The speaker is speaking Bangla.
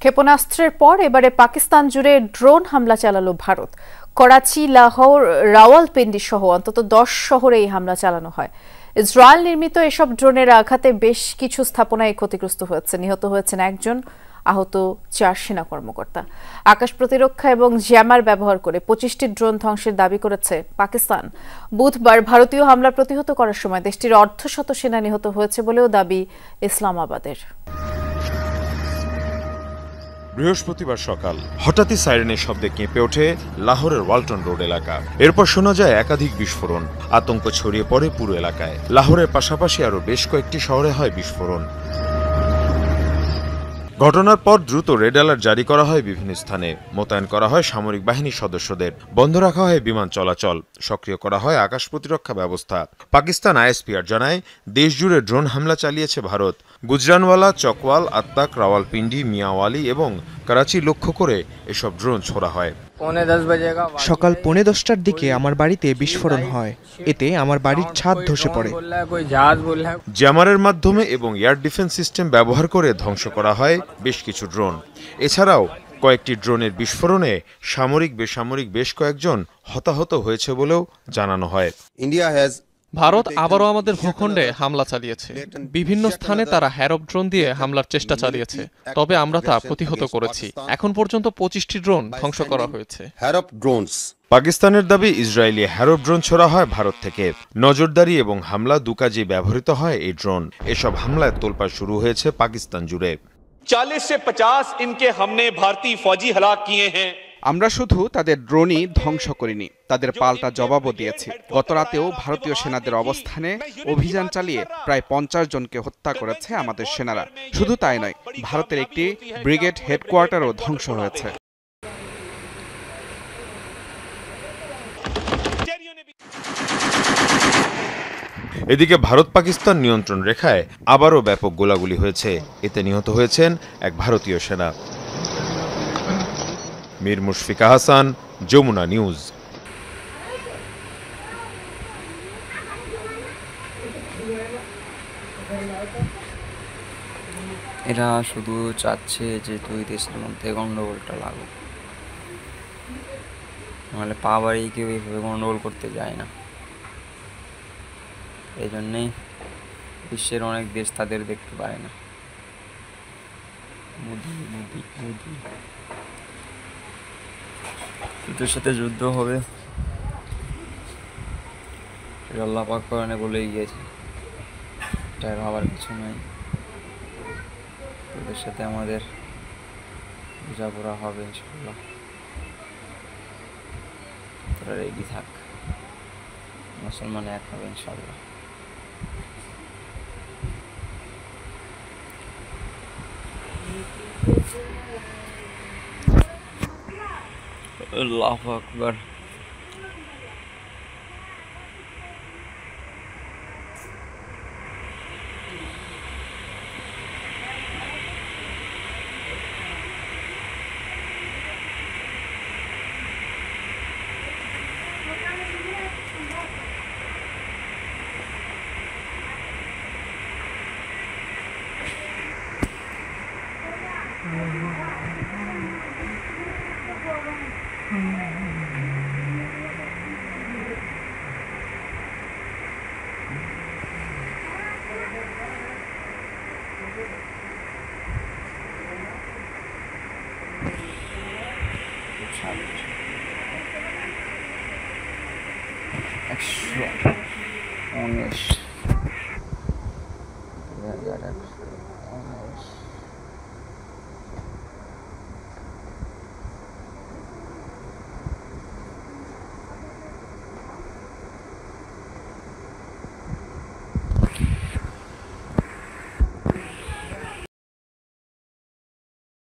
ক্ষেপণাস্ত্রের পর এবারে পাকিস্তান জুড়ে ড্রোন হামলা চালালো ভারত। করাচি, লাহোর, রাওয়ালপিন্ডি সহ অন্তত 10 শহরে এই হামলা চালানো হয়। ইসরায়েল নির্মিত এসব ড্রোনের আঘাতে বেশ কিছু স্থাপনায় ক্ষতিগ্রস্ত হয়েছে। নিহত হয়েছেন একজন, আহত 4 সেনা কর্মকর্তা। আকাশ প্রতিরক্ষা এবং জ্যামার ব্যবহার করে 25টি ড্রোন ধ্বংসের দাবি করেছে পাকিস্তান। বুধবার ভারতীয় হামলা প্রতিহত করার সময় দেশটির অর্ধশত সেনা নিহত হয়েছে বলেও দাবি ইসলামাবাদের। বৃহস্পতিবার সকাল হঠাৎই সাইরেনের শব্দে কেঁপে ওঠে লাহোরের ওয়ালটন রোড এলাকা। এরপর শোনা যায় একাধিক বিস্ফোরণ। আতঙ্ক ছড়িয়ে পড়ে পুরো এলাকায়। লাহোরের পাশাপাশি আরও বেশ কয়েকটি শহরে হয় বিস্ফোরণ। ঘটনার পর দ্রুত রেড অ্যালার্ট জারি করা হয় বিভিন্ন স্থানে। মোতায়েন করা হয় সামরিক বাহিনীর সদস্যদের। বন্ধ রাখা হয় বিমান চলাচল। সক্রিয় করা হয় আকাশ প্রতিরক্ষা ব্যবস্থা। পাকিস্তান আইএসপিআর জানায়, দেশজুড়ে ড্রোন হামলা চালিয়েছে ভারত। গুজরানওয়ালা, চকওয়াল, আত্তাক, রাওয়ালপিন্ডি, মিয়াওয়ালি এবং করাচি লক্ষ্য করে এসব ড্রোন ছোড়া হয়। সকাল 10:15টার দিকে আমার বাড়িতে বিস্ফোরণ হয়। এতে আমার বাড়ির ছাদ ধসে পড়ে। জ্যামারের মাধ্যমে এবং এয়ার ডিফেন্স সিস্টেম ব্যবহার করে ধ্বংস করা হয় বেশ কিছু ড্রোন। এছাড়াও কয়েকটি ড্রোনের বিস্ফোরণে সামরিক বেসামরিক বেশ কয়েকজন হতাহত হয়েছে বলেও জানানো হয়। ভারত আবারও আমাদের ভূখণ্ডে হামলা চালিয়েছে। বিভিন্ন স্থানে তারা হ্যারপ ড্রোন দিয়ে হামলার চেষ্টা চালিয়েছে, তবে আমরা তা প্রতিহত করেছি। এখন পর্যন্ত 25টি ড্রোন ধ্বংস করা হয়েছে। পাকিস্তানের দাবি, ইসরায়েলি হ্যারপ ড্রোন ছোড়া হয় ভারত থেকে। নজরদারি এবং হামলা দু কাজেই ব্যবহৃত হয় এই ড্রোন। এসব হামলায় তোলপাড় শুরু হয়েছে পাকিস্তান জুড়ে। 40 से 50 इनके हमने भारतीय फौजी हलाक किए हैं। আমরা শুধু তাদের ড্রোনই ধ্বংস করিনি, তাদের পাল্টা জবাবও দিয়েছি। গত রাতেও ভারতীয় সেনাদের অবস্থানে অভিযান চালিয়ে প্রায় 50 জনকে হত্যা করেছে আমাদের সেনারা। শুধু তাই নয়, ভারতের একটি ব্রিগেড হেডকোয়ার্টারও ধ্বংস হয়েছে। এদিকে ভারত পাকিস্তান নিয়ন্ত্রণ রেখায় আবারও ব্যাপক গোলাগুলি হয়েছে। এতে নিহত হয়েছেন এক ভারতীয় সেনা। মীর মুশফিকা হাসান, যমুনা নিউজ। এরা শুধু চাচ্ছে যে দুই দেশের মধ্যে গন্ডগোলটা লাগুক, নাহলে পা বাড়িয়ে কেউ এইভাবে গন্ডগোল করতে যায় না। এই জন্যেই বিশ্বের অনেক দেশ তাদের দেখতে পায় না। এদের সাথে যুদ্ধ হবে, আল্লাহ পাক কোরআনে বলেই গিয়েছে, এটা ভাবার কিছু নাই। এদের সাথে আমাদের বোঝাপড়া হবে ইনশাআল্লাহ। তোরা রেডি থাক, মুসলমান এক হবে ইনশাআল্লাহ। আল্লাহু আকবার। $119